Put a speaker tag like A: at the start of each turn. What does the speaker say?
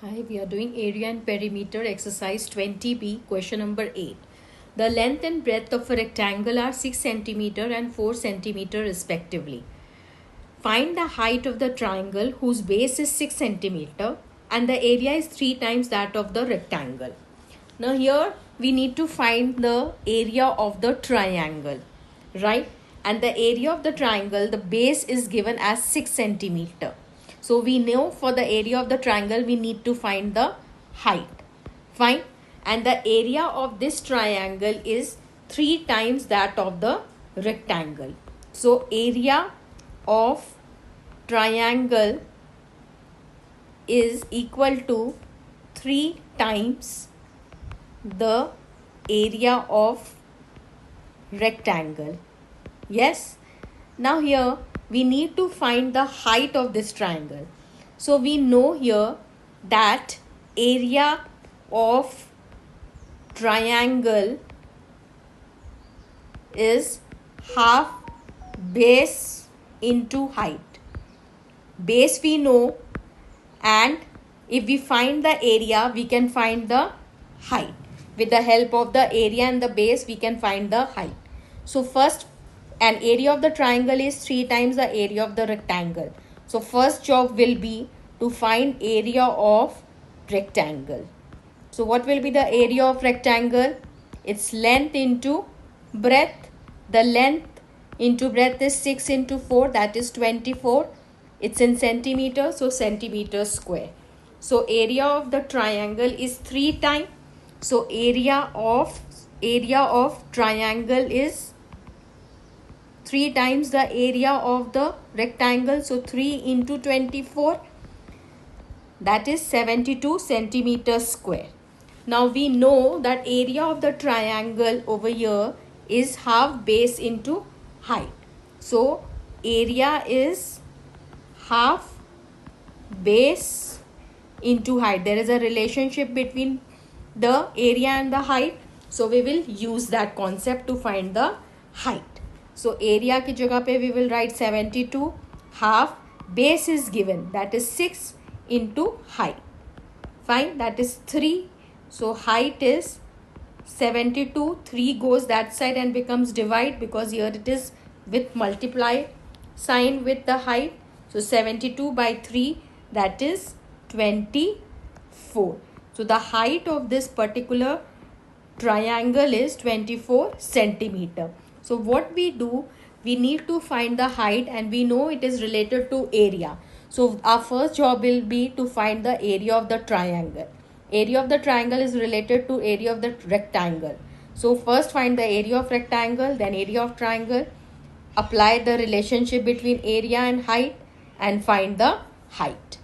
A: Hi, we are doing area and perimeter exercise 20B, question number 8. The length and breadth of a rectangle are 6 centimeter and 4 centimeter respectively. Find the height of the triangle whose base is 6 centimeter and the area is 3 times that of the rectangle. Now here we need to find the area of the triangle, right? And the area of the triangle, the base is given as 6 centimeter. So we know for the area of the triangle we need to find the height. Fine. And the area of this triangle is 3 times that of the rectangle. So area of triangle is equal to 3 times the area of rectangle. Yes. Now here we need to find the height of this triangle. So we know here that area of triangle is half base into height. Base we know, and if we find the area we can find the height. With the help of the area and the base we can find the height. So first, an area of the triangle is 3 times the area of the rectangle. So first job will be to find area of rectangle. So what will be the area of rectangle? It's length into breadth. The length into breadth is 6 into 4, that is 24. It's in centimeter, so centimeter square. So area of the triangle is 3 times. So area of triangle is 3 times the area of the rectangle. So 3 into 24, that is 72 centimeters square. Now we know that area of the triangle over here is half base into height. So area is half base into height. There is a relationship between the area and the height. So we will use that concept to find the height. So area की जगह पे we will write 72. Half base is given, that is 6 into height. Fine, that is 3. So height is 72. 3 goes that side and becomes divide, because here it is with multiply sign with the height. So 72 by 3, that is 24. So the height of this particular triangle is 24 centimeter. So what we do, we need to find the height, and we know it is related to area. So our first job will be to find the area of the triangle. Area of the triangle is related to area of the rectangle. So first find the area of rectangle, then area of triangle, apply the relationship between area and height, and find the height.